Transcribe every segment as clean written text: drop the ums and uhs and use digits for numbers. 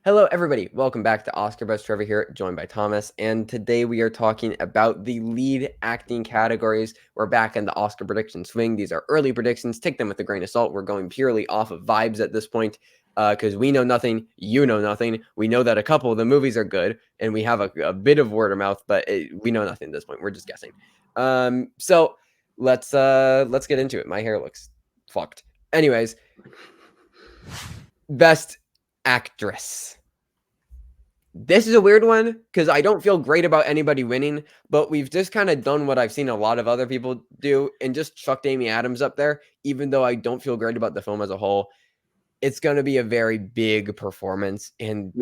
Hello, everybody. Welcome back to Oscar Buzz. Trevor here, joined by Thomas. And today we are talking about the lead acting categories. We're back in the Oscar prediction swing. These are early predictions. Take them with a grain of salt. We're going purely off of vibes at this point because we know nothing. You know nothing. We know that a couple of the movies are good and we have a bit of word of mouth, but we know nothing at this point. We're just guessing. So let's get into it. My hair looks fucked. Anyways, best actress. This is a weird one because I don't feel great about anybody winning, but we've just kind of done what I've seen a lot of other people do and just chucked Amy Adams up there, even though I don't feel great about the film as a whole. It's going to be a very big performance, and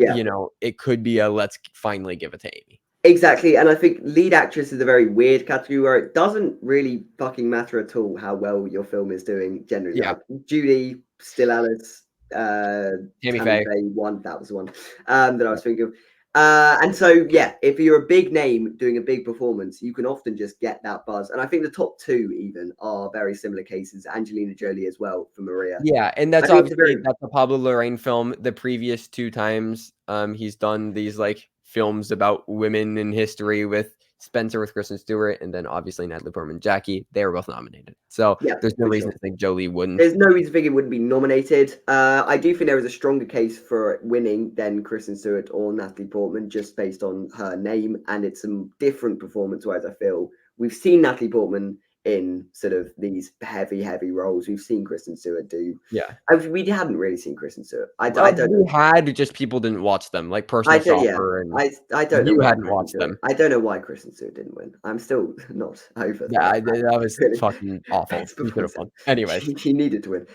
it could be a let's finally give it to Amy. Exactly, and I think lead actress is a very weird category where it doesn't really fucking matter at all how well your film is doing generally. Yeah. Like Judy, Still Alice, Tammy Faye. One, that was the one that I was thinking of. And so, if you're a big name doing a big performance, you can often just get that buzz. And I think the top two even are very similar cases. Angelina Jolie as well for Maria. Yeah, and that's obviously that's a Pablo Larraín film. The previous two times he's done these like films about women in history with Spencer with Kristen Stewart, and then obviously Natalie Portman, Jackie. They were both nominated. So there's no reason to think Jolie wouldn't. There's no reason to think it wouldn't be nominated. I do think there is a stronger case for winning than Kristen Stewart or Natalie Portman, just based on her name, and it's some different performance. Whereas I feel we've seen Natalie Portman in sort of these heavy roles. We've seen Kristen Stewart do. We hadn't really seen Kristen Stewart. I don't know. We had, just people didn't watch them, like Personal Shopper. And I don't know. You hadn't watched them. I don't know why Kristen Stewart didn't win. I'm still not over. Yeah, that was fucking awful. Anyway, he needed to win.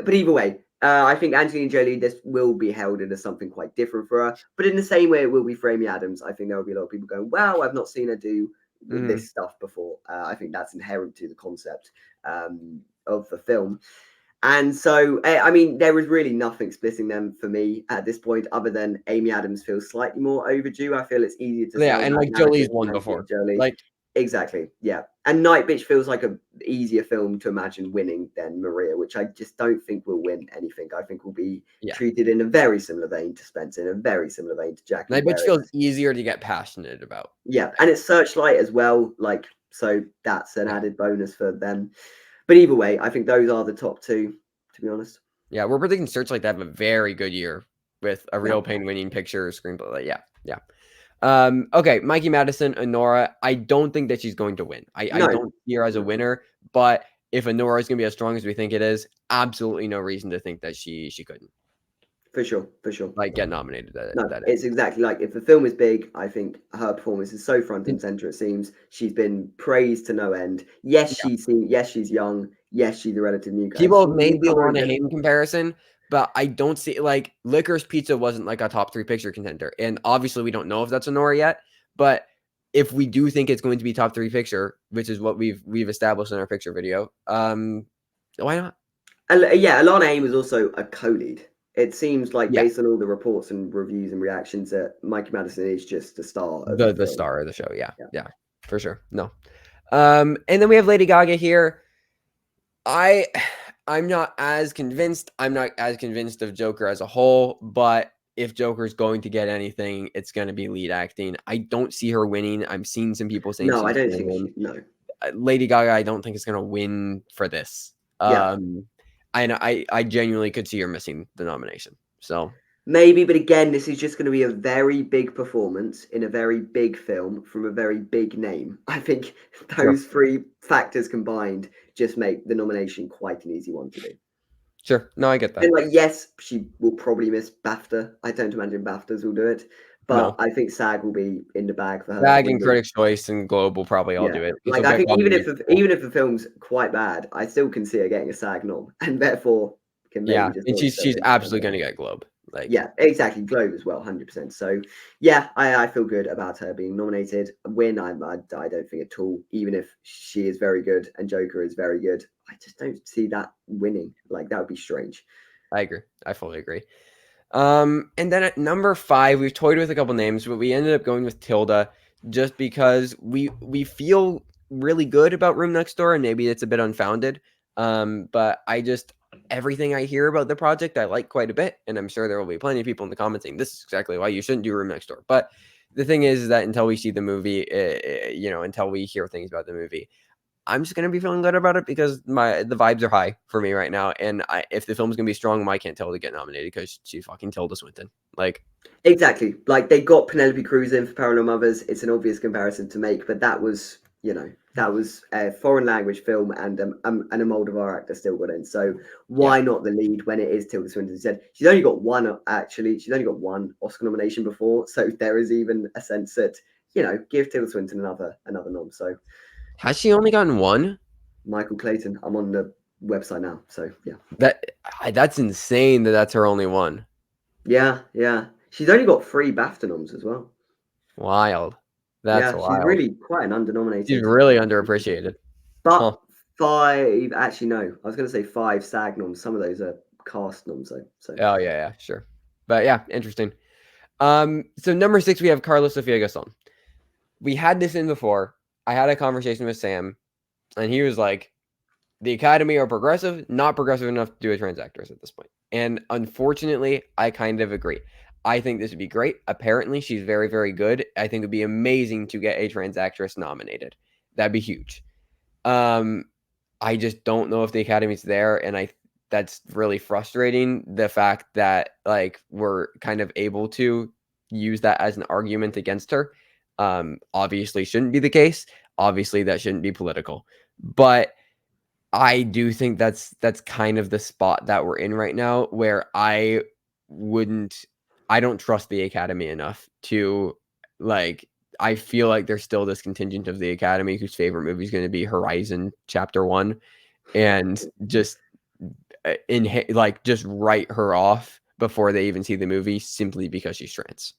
But either way, I think Angelina Jolie, this will be held into something quite different for her. But in the same way it will be for Amy Adams, I think there will be a lot of people going, wow, I've not seen her do this stuff before. I think that's inherent to the concept of the film. And so, I mean, there is really nothing splitting them for me at this point, other than Amy Adams feels slightly more overdue. I feel it's easier to and like Jolie's won before. Jolie. Like exactly, yeah. And Night Bitch feels like an easier film to imagine winning than Maria, which I just don't think will win anything. I think will be treated in a very similar vein to Spencer, in a very similar vein to Jackie. Night Bitch feels easier to get passionate about. Yeah, and it's Searchlight as well, like, so that's an added bonus for them. But either way, I think those are the top two, to be honest. Yeah, we're predicting Searchlight to have a very good year with a Real Pain winning picture, screenplay. Yeah. Okay, Mikey Madison, Anora. I don't think that she's going to win. I don't see her as a winner, but if Anora is going to be as strong as we think it is, absolutely no reason to think that she couldn't. For sure. Like, get nominated. It's exactly like, if the film is big, I think her performance is so front and center. It seems she's been praised to no end. Yes, she's young. Yes, she's a relative newcomer. People have made the Alana Hayden comparison, but I don't see, like, Licorice Pizza wasn't like a top 3 picture contender, and obviously we don't know if that's Anora yet. But if we do think it's going to be top 3 picture, which is what we've established in our picture video, why not? Alana Hayden was also a co-lead. It seems like, based on all the reports and reviews and reactions, that Mikey Madison is just the star of the star of the show. Yeah, for sure. No. And then we have Lady Gaga here. I'm not as convinced. I'm not as convinced of Joker as a whole, but if Joker's going to get anything, it's going to be lead acting. I don't see her winning. I'm seeing some people saying no. I don't think no. Lady Gaga, I don't think is going to win for this. I genuinely could see her missing the nomination. So maybe, but again, this is just going to be a very big performance in a very big film from a very big name. I think those three factors combined just make the nomination quite an easy one to do. Sure. No, I get that. And like, yes, she will probably miss BAFTA. I don't imagine BAFTAs will do it. But I think SAG will be in the bag for her. SAG and Critics' Choice and Globe will probably all do it. Like, I think even if the film's quite bad, I still can see her getting a SAG nom, and therefore and she's absolutely going to get Globe. Like, yeah, exactly, Globe as well, 100%. So yeah, I feel good about her being nominated. Win, I don't think at all. Even if she is very good and Joker is very good, I just don't see that winning. Like, that would be strange. I agree. I fully agree. And then at number 5, we've toyed with a couple names, but we ended up going with Tilda just because we feel really good about Room Next Door, and maybe it's a bit unfounded. But I everything I hear about the project, I like quite a bit, and I'm sure there will be plenty of people in the comments saying this is exactly why you shouldn't do Room Next Door. But the thing is that until we see the movie, until we hear things about the movie, I'm just gonna be feeling good about it because the vibes are high for me right now. And if the film's gonna be strong, why can't Tilda get nominated? Because she's fucking Tilda Swinton. Like, exactly. Like they got Penelope Cruz in for Parallel Mothers. It's an obvious comparison to make, but that was, that was a foreign language film, and a Moldovar actor still got in. So why yeah, not the lead when it is Tilda Swinton? Said she's only got one. Actually, she's only got one Oscar nomination before, so there is even a sense that give Tilda Swinton another nom. So has she only gotten one? Michael Clayton. I'm on the website now. So yeah. That's insane that that's her only one. Yeah, yeah. She's only got 3 BAFTA noms as well. Wild. That's Yeah, she's wild. really quite an undernominated. She's really underappreciated. But Huh. 5, actually no, I was going to say 5 SAG noms. Some of those are cast noms though. So Oh yeah, sure. But yeah, interesting. So number 6 we have Carlos Sofia Gaston. We had this in before. I had a conversation with Sam, and he was like, the Academy are progressive, not progressive enough to do a trans actress at this point. And unfortunately, I kind of agree. I think this would be great. Apparently, she's very, very good. I think it would be amazing to get a trans actress nominated. That'd be huge. I just don't know if the Academy's there, and that's really frustrating. The fact that like we're kind of able to use that as an argument against her, obviously shouldn't be the case. Obviously, that shouldn't be political, but I do think that's kind of the spot that we're in right now, where I don't trust the Academy enough to like. I feel like there's still this contingent of the Academy whose favorite movie is going to be Horizon Chapter 1, and just just write her off before they even see the movie simply because she's trans.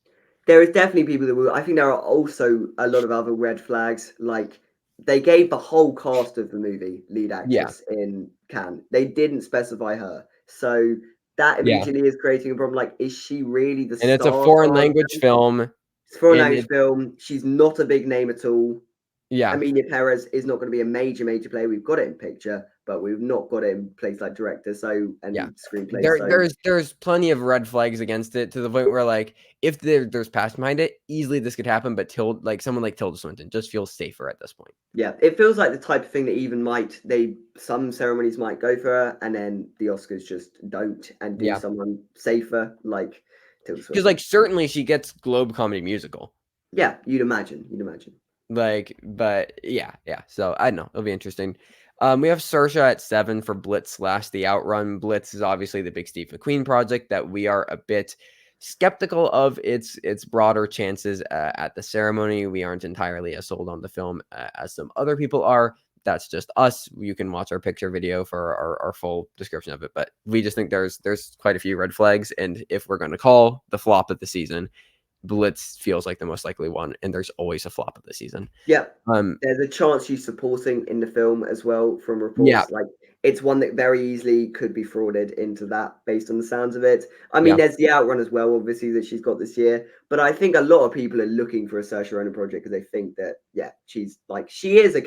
there is definitely people that will. I think there are also a lot of other red flags. Like they gave the whole cast of the movie lead Yeah, actress in Cannes. They didn't specify her, so that yeah, immediately is creating a problem. Like, is she really the and it's a star foreign cast? language film, It's a foreign and language film. She's not a big name at all. yeah. Amelia Perez is not going to be a major player. We've got it in picture, but we've not got it in place like director, Yeah. and screenplay. There So there's plenty of red flags against it to the point where like if there's past behind it, easily this could happen, but someone like Tilda Swinton just feels safer at this point. yeah, it feels like the type of thing that even some ceremonies might go for her, and then the Oscars just don't and do Yeah. someone safer like Tilda Because Swinton. like certainly she gets Globe Comedy Musical. Yeah, you'd imagine. Like, but yeah. So I don't know. It'll be interesting. We have Saoirse at 7 for Blitz / The Outrun. Blitz is obviously the big Steve McQueen project that we are a bit skeptical of its broader chances at the ceremony. We aren't entirely as sold on the film as some other people are. That's just us. You can watch our picture video for our full description of it. But we just think there's quite a few red flags. And if we're going to call the flop of the season, Blitz feels like the most likely one, and there's always a flop of the season. Yeah, there's a chance she's supporting in the film as well from reports. Yeah. Like it's one that very easily could be frauded into that based on the sounds of it. I mean, Yeah. there's the Outrun as well, obviously, that she's got this year. But I think a lot of people are looking for a Saoirse Ronan project because they think that she's she's an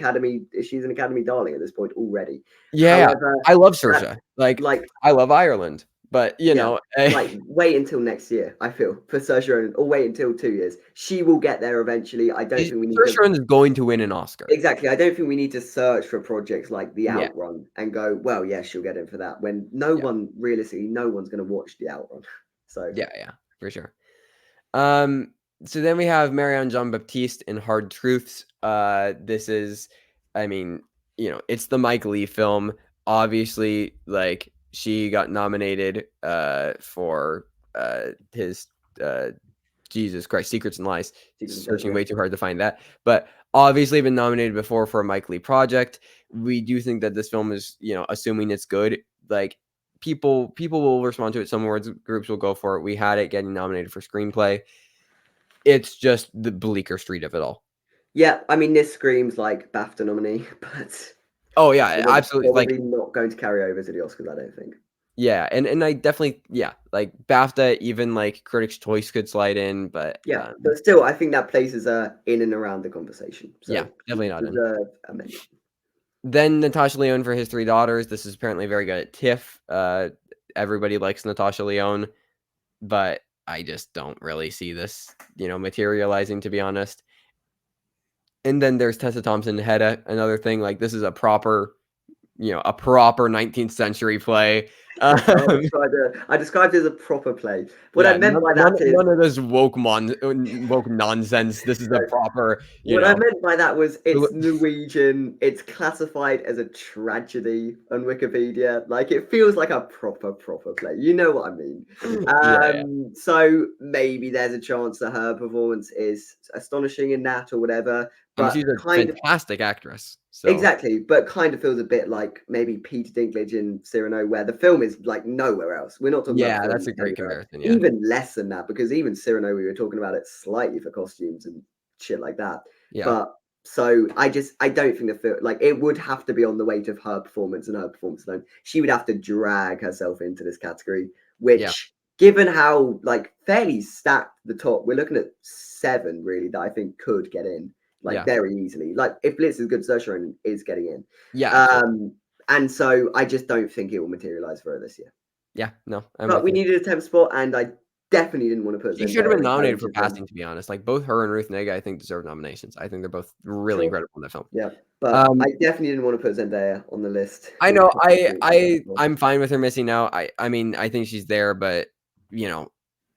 Academy darling at this point already. Yeah. However, I love Saoirse. Like like I love Ireland, but wait until next year. I feel for Saoirse Ronan, or wait until 2 years. She will get there eventually. I don't think we need Saoirse to. Ronan is going to win an Oscar. Exactly. I don't think we need to search for projects like The Yeah. Outrun and go, well, yeah, she'll get in for that. When no one's going to watch The Outrun. So Yeah, for sure. So then we have Marianne Jean-Baptiste in Hard Truths. This is, I mean, it's the Mike Leigh film. Obviously, like she got nominated for his Jesus Christ, Secrets and Lies. Searching way too hard to find that, but obviously been nominated before for a Mike Leigh project. We do think that this film is, assuming it's good, like people will respond to it. Some awards groups will go for it. We had it getting nominated for screenplay. It's just the bleaker street of it all. Yeah, I mean, this screams like BAFTA nominee, but oh yeah, absolutely. Probably not going to carry over to the Oscars, I don't think. Yeah, and I definitely like BAFTA, even like Critics' Choice could slide in, but but still, I think that places her in and around the conversation. So yeah, definitely not in. A mention. Then Natasha Lyonne for his three daughters. This is apparently very good at TIFF. Everybody likes Natasha Lyonne, but I just don't really see this, materializing, to be honest. And then there's Tessa Thompson Hedda, another thing. Like, this is a proper 19th century play. I described it as a proper play. What I meant by that is none of this woke nonsense. This is a proper, What I meant by that was it's Norwegian. It's classified as a tragedy on Wikipedia. Like, it feels like a proper play. You know what I mean? Yeah. So maybe there's a chance that her performance is astonishing in that or whatever. But she's a fantastic actress. So. Exactly, but kind of feels a bit like maybe Peter Dinklage in Cyrano, where the film is like nowhere else. We're not talking about that's a great comparison. Yeah. Even less than that, because even Cyrano, we were talking about it slightly for costumes and shit like that. Yeah. But so I don't think the film, like, it would have to be on the weight of her performance and her performance alone. She would have to drag herself into this category, which, given how like fairly stacked the top, we're looking at 7 really that I think could get in. Very easily. Like, if Blitz is good, Saoirse is getting in. Yeah. And so I just don't think it will materialize for her this year. Yeah, no. But we needed a 10th spot, and I definitely didn't want to put. She should have been nominated for casting, to be honest. Like, both her and Ruth Negga, I think, deserve nominations. I think they're both really incredible in that film. Yeah, but I definitely didn't want to put Zendaya on the list. I know. I'm fine with her missing out. I mean, I think she's there, but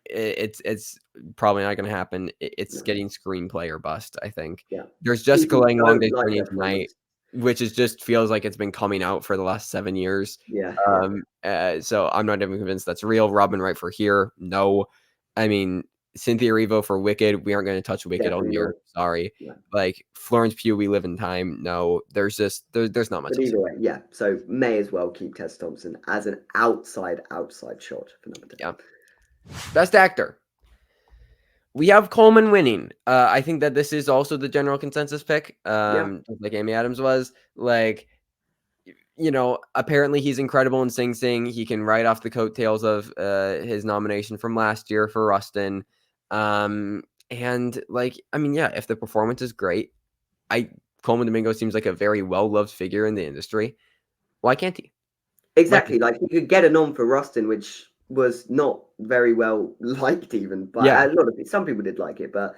it's probably not going to happen. It's getting screenplay or bust, I think. Yeah. There's Jessica Lange Long Day Journey Tonight, which just feels like it's been coming out for the last 7 years. Yeah. So I'm not even convinced that's real. Robin Wright for Here, no. I mean, Cynthia Erivo for Wicked, we aren't going to touch Wicked on here. Sorry. Yeah. Like, Florence Pugh, We Live in Time, no. There's just there's not much. But either way, yeah. So may as well keep Tessa Thompson as an outside shot for number 10. Yeah. Best Actor. We have Coleman winning. I think that this is also the general consensus pick, like Amy Adams was. Like, apparently he's incredible in Sing Sing. He can ride off the coattails of his nomination from last year for Rustin. And like, I mean, yeah, if the performance is great, Coleman Domingo seems like a very well-loved figure in the industry. Why can't he? Exactly. Like, he could get a nom for Rustin, which was not very well liked even, but a lot of some people did like it, but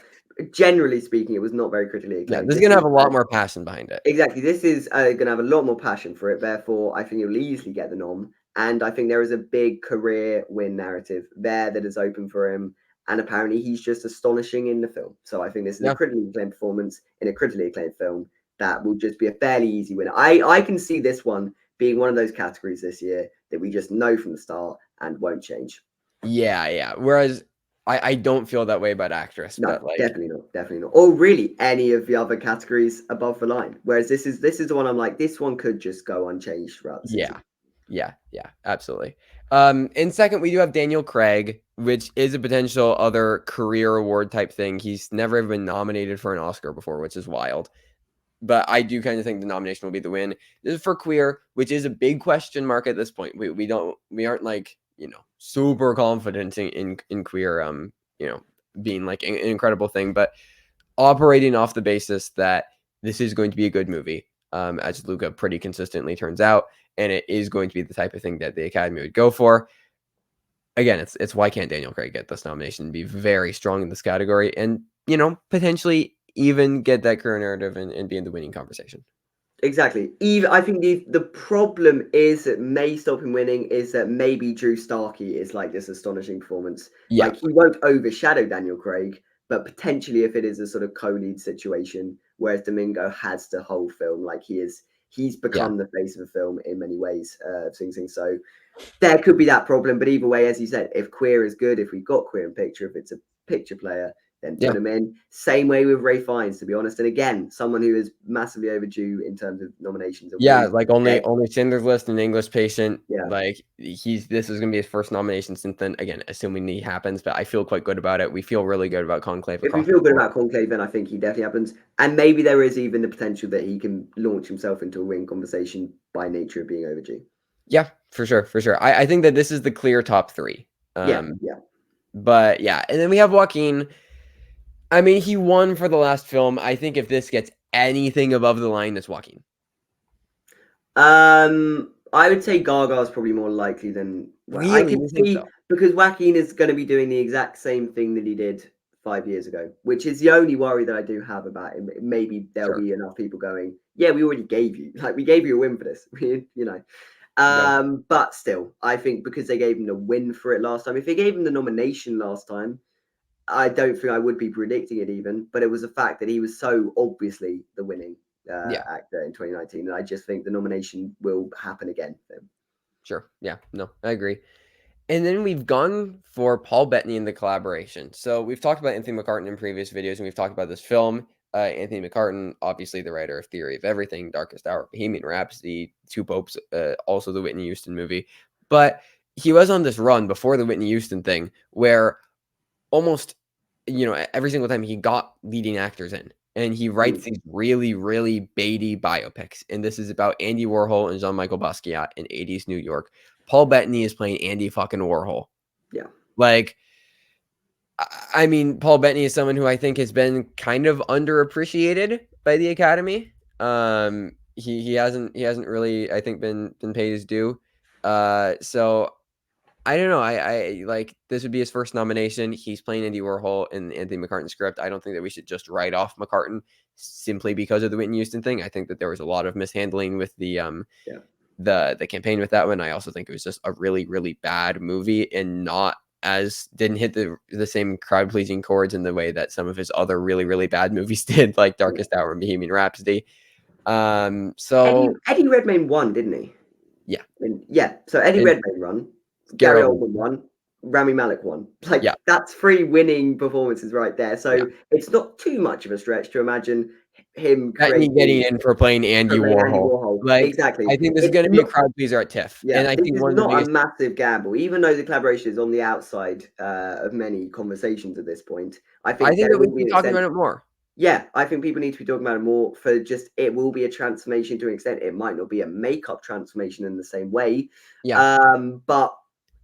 generally speaking, it was not very critically acclaimed. Yeah, this is going to have a lot more passion behind it. Exactly. This is going to have a lot more passion for it. Therefore, I think it will easily get the nom. And I think there is a big career win narrative there that is open for him. And apparently he's just astonishing in the film. So I think this is a critically acclaimed performance in a critically acclaimed film that will just be a fairly easy winner. I can see this one being one of those categories this year that we just know from the start and won't change. Yeah. Whereas I don't feel that way about actress. No, but like, definitely not. Or really any of the other categories above the line. Whereas this is the one I'm like, this one could just go unchanged throughout the season. Yeah, absolutely. In second, we do have Daniel Craig, which is a potential other career award type thing. He's never even been nominated for an Oscar before, which is wild. But I do kind of think the nomination will be the win. This is for Queer, which is a big question mark at this point. We aren't like, super confident in Queer, being like an incredible thing, but operating off the basis that this is going to be a good movie, as Luca pretty consistently turns out, and it is going to be the type of thing that the Academy would go for. Again, it's why can't Daniel Craig get this nomination and be very strong in this category and, potentially even get that career narrative and be in the winning conversation. Exactly. I think the problem is that may stop him winning is that maybe Drew Starkey is like this astonishing performance. Yeah. Like, he won't overshadow Daniel Craig, but potentially if it is a sort of co-lead situation, whereas Domingo has the whole film, like he's become the face of the film in many ways, Sing Sing. So there could be that problem. But either way, as you said, if Queer is good, if we've got Queer in picture, if it's a picture player, then put him in. Same way with Ralph Fiennes, to be honest. And again, someone who is massively overdue in terms of nominations. Like only Schindler's List and English Patient. Yeah. Like this is gonna be his first nomination since then. Again, assuming he happens, but I feel quite good about it. We feel really good about Conclave. If we feel good about Conclave, then I think he definitely happens. And maybe there is even the potential that he can launch himself into a win conversation by nature of being overdue. Yeah, for sure. I think that this is the clear top 3. But yeah, and then we have Joaquin. I mean, he won for the last film. I think if this gets anything above the line, it's Joaquin. I would say Gaga's probably more likely than I Really? can You think see so? because Joaquin is going to be doing the exact same thing that he did 5 years ago, which is the only worry that I do have about him. Maybe there'll Sure. be enough people going, "Yeah, we already gave you, like, we gave you a win for this," you know. No. But still, I think because they gave him the win for it last time, if they gave him the nomination last time, I don't think I would be predicting it even, but it was the fact that he was so obviously the winning Yeah. actor in 2019 that I just think the nomination will happen again for him. Sure. Yeah. No, I agree. And then we've gone for Paul Bettany in the collaboration. So we've talked about Anthony McCartan in previous videos, and we've talked about this film. Anthony McCartan, obviously the writer of Theory of Everything, Darkest Hour, Bohemian Rhapsody, Two Popes, also the Whitney Houston movie. But he was on this run before the Whitney Houston thing where almost, every single time he got leading actors in. And he writes these really, really baity biopics. And this is about Andy Warhol and Jean-Michel Basquiat in 80s New York. Paul Bettany is playing Andy fucking Warhol. Yeah. Like, I mean, Paul Bettany is someone who I think has been kind of underappreciated by the Academy. He hasn't really, I think, been paid his due. So I don't know. I like this would be his first nomination. He's playing Andy Warhol in the Anthony McCartan script. I don't think that we should just write off McCartan simply because of the Whitney Houston thing. I think that there was a lot of mishandling with the Yeah. the campaign with that one. I also think it was just a really, really bad movie and didn't hit the same crowd pleasing chords in the way that some of his other really, really bad movies did, like Darkest Hour and Bohemian Rhapsody. So Eddie Redmayne won, didn't he? yeah. Yeah. So Eddie And Redmayne won, Gary Gary Oldman. Oldman won, Rami Malek won. Like Yeah. that's 3 winning performances right there. So Yeah. it's not too much of a stretch to imagine him Bettany getting creating in for playing Andy Andy Warhol. Warhol. Like, Exactly. I think this is It's gonna be a not. crowd pleaser at TIFF. Yeah, And I this think is one of the not a biggest massive gamble, even though the collaboration is on the outside of many conversations at this point. I I think think there that we will should be be an talking extent. about it more. Yeah, I think people need to be talking about it more for just it will be a transformation to an extent. It might not be a makeup transformation in the same way. Yeah. But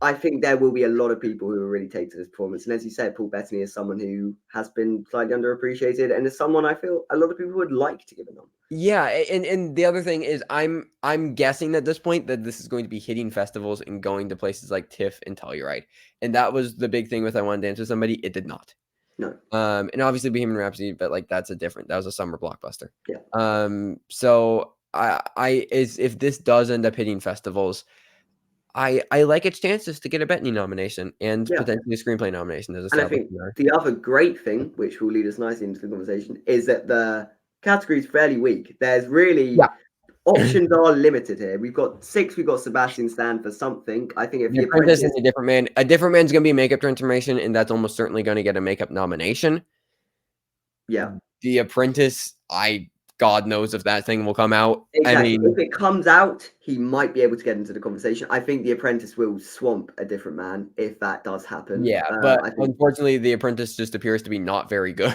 I think there will be a lot of people who will really take to this performance. And as you said, Paul Bettany is someone who has been slightly underappreciated and is someone I feel a lot of people would like to give a nom. Yeah, and the other thing is I'm guessing at this point that this is going to be hitting festivals and going to places like TIFF and Telluride. And that was the big thing with I Want to Dance with Somebody. It did not. No. And obviously Bohemian Rhapsody, but like that was a summer blockbuster. Yeah. So if this does end up hitting festivals, I like its chances to get a Bettany nomination and Yeah. potentially a screenplay nomination as And I established. think the other great thing, which will lead us nicely into the conversation, is that the category is fairly weak. There's really Yeah. options are limited here. We've got 6. We've got Sebastian Stan for something. I think if The the Apprentice Apprentice, is a different man. A different man's gonna be a makeup transformation, and that's almost certainly gonna get a makeup nomination. yeah, The Apprentice, God knows if that thing will come out. I exactly. mean, If it comes out, he might be able to get into the conversation. I think the Apprentice will swamp a different man if that does happen. yeah, but I think. unfortunately, The Apprentice just appears to be not very good.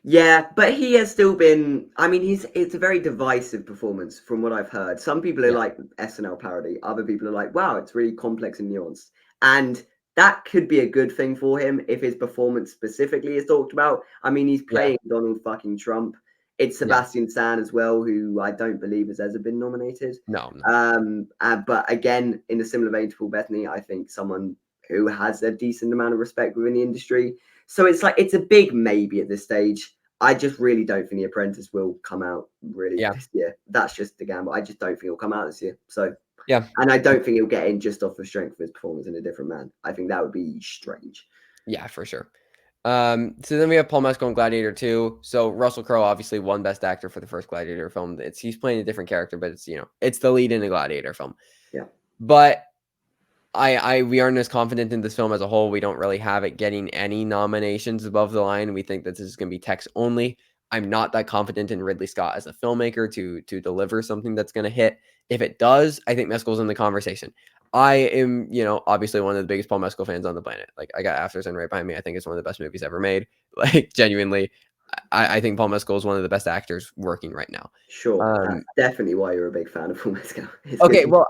Yeah, but he has still been. I mean, it's a very divisive performance from what I've heard. Some people are Yeah. like SNL parody. Other people are like, wow, it's really complex and nuanced. And that could be a good thing for him if his performance specifically is talked about. I mean, he's Yeah. playing Donald fucking Trump. It's Yeah. Sebastian Stan as well, who I don't believe has ever been nominated. No. But again, in a similar vein to Paul Bettany, I think someone who has a decent amount of respect within the industry. So it's like it's a big maybe at this stage. I just really don't think The Apprentice will come out really Yeah. this year. That's just the gamble. I just don't think it'll come out this year. So Yeah. and I don't think he'll get in just off the strength of his performance in A Different Man. I think that would be strange. Yeah, for sure. So then we have Paul Mescal in Gladiator 2. So Russell Crowe obviously won Best Actor for the first Gladiator film. He's playing a different character, but it's the lead in a Gladiator film. Yeah. But we aren't as confident in this film as a whole. We don't really have it getting any nominations above the line. We think that this is going to be text only. I'm not that confident in Ridley Scott as a filmmaker to deliver something that's going to hit. If it does, I think Mescal's in the conversation. I am, obviously one of the biggest Paul Mescal fans on the planet. Like I got After Sun right behind me. I think it's one of the best movies ever made. Like genuinely, I think Paul Mescal is one of the best actors working right now. Sure. That's definitely why you're a big fan of Paul Mescal. Okay, well,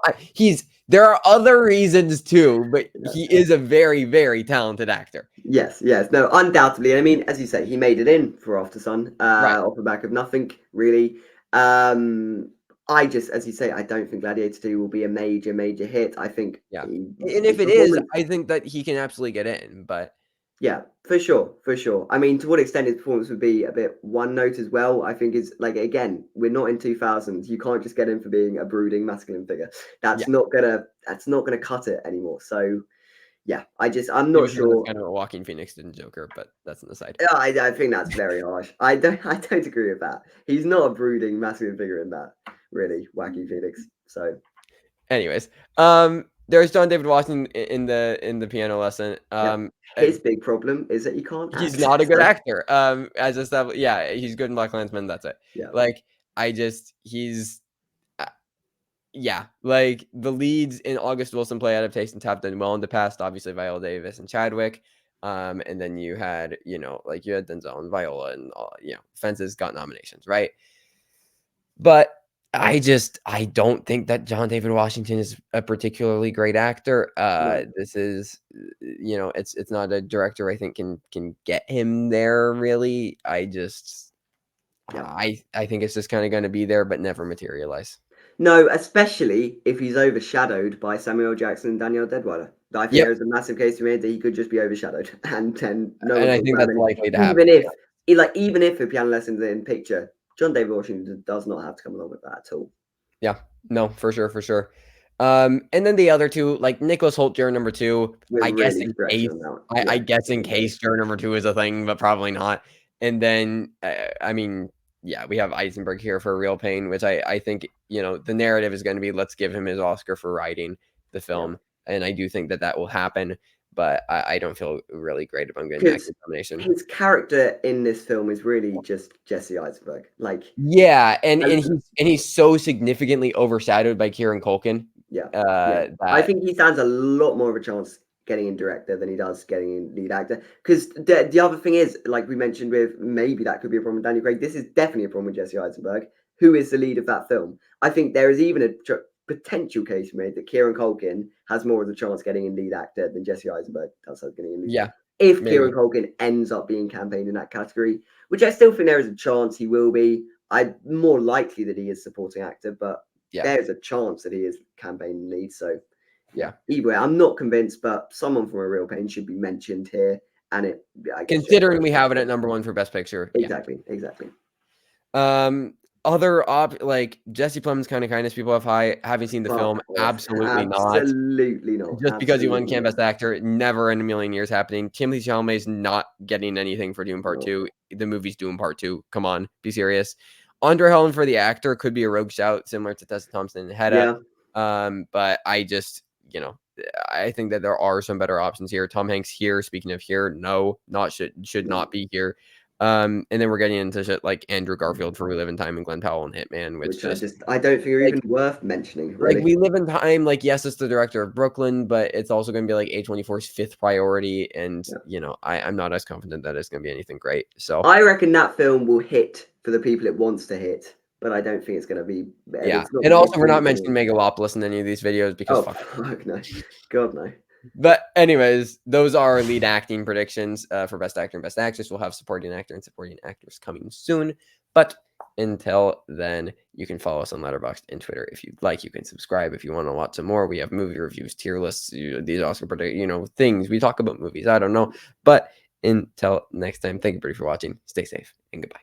there are other reasons too, but he is a very, very talented actor. Yes, no, undoubtedly. I mean, as you say, he made it in for After Sun Right. off the back of nothing, really. I just, as you say, I don't think Gladiator 2 will be a major hit. I think Yeah. And his if it is, performance. I think that he can absolutely get in, but Yeah, for sure, for sure. I mean, to what extent his performance would be a bit one note as well, I think is like again, we're not in 2000s. You can't just get him for being a brooding masculine figure. yeah. That's not gonna cut it anymore. So yeah, I'm Maybe not someone that's sure. kind of a Joaquin Phoenix did in Joker, but that's an aside. Yeah, I think that's very harsh. I don't agree with that. He's not a brooding masculine figure in that, really, Wacky Phoenix. So Anyways, there's John David Washington in the piano lesson. yeah, his big problem is that he can't He's act. not a good So actor. As established, yeah, he's good in Black Klansman. That's it. yeah, Like, he's, uh, yeah, like the leads in August Wilson play adaptations have done well in the past. Obviously, Viola Davis and Chadwick. And then you had, like you had Denzel and Viola, and Fences got nominations, right? But I don't think that John David Washington is a particularly great actor. no, This is, it's not a director I think can get him there really. yeah. I think it's just kind of going to be there but never materialize. No, especially if he's overshadowed by Samuel Jackson and Danielle Deadwyler. I think Yep, there is a massive case to be made that he could just be overshadowed, and then no and one I talks think about him. that's likely to Even happen. if, even if a piano lessons in picture, John David Washington does not have to come along with that at all. Yeah, no, for sure, for sure. And then the other two, like Nicholas Hoult, juror number two, We're I guess really in stretching case, on that one. I Yeah, guess in case juror number two is a thing, but probably not. And then, I mean, yeah, we have Eisenberg here for Real Pain, which I think, the narrative is going to be, let's give him his Oscar for writing the yeah. film. And I do think that will happen, but I don't feel really great about getting an Because acting nomination. his character in this film is really just Jesse Eisenberg. Like, Yeah, and I, he's so significantly overshadowed by Kieran Culkin, yeah, yeah. I that think he stands a lot more of a chance getting in director than he does getting in lead actor. Because the other thing is, like we mentioned with maybe that could be a problem with Daniel Craig. This is definitely a problem with Jesse Eisenberg, who is the lead of that film. I think there is even a potential case made that Kieran Culkin has more of a chance getting in lead actor than Jesse Eisenberg does getting in lead. yeah, If Kieran maybe. Culkin ends up being campaigned in that category, which I still think there is a chance he will be. I'm more likely that he is supporting actor, but Yeah, there's a chance that he is campaign lead. So yeah. either way, I'm not convinced, but someone from A Real Pain should be mentioned here. And I guess, Considering we have it at number one for Best Picture, yeah. exactly. Other like Jesse Plemons, Kind of Kindness, people have high. Having seen the film, Fuck off. absolutely not. Absolutely not. Just because he won Absolutely Cannes not. Best Actor, never in a million years happening. Timothée Chalamet's not getting anything for Dune Part No. 2. The movie's Dune Part 2. Come on, be serious. Andre Helen for the actor could be a rogue shout, similar to Tessa Thompson and Hedda. Yeah. But I just, I think that there are some better options here. Tom Hanks here. Speaking of here, no, not should not be here. And then we're getting into shit like Andrew Garfield for We Live in Time and Glenn Powell and Hitman, which I don't think are like, even worth mentioning, like really. We Live in Time, like, yes, it's the director of Brooklyn, but it's also going to be like A24's fifth priority. And, Yeah. I'm not as confident that it's going to be anything great. So I reckon that film will hit for the people it wants to hit, but I don't think it's going to be. yeah. It's not And gonna hit also, we're not mentioning anything. Megalopolis in any of these videos because Oh, fuck. fuck no. God, no. But anyways, those are our lead acting predictions for Best Actor and Best Actress. We'll have Supporting Actor and Supporting Actress coming soon. But until then, you can follow us on Letterboxd and Twitter if you'd like. You can subscribe if you want to watch some more. We have movie reviews, tier lists, these Oscar things. We talk about movies. I don't know. But until next time, thank you, buddy, for watching. Stay safe and goodbye.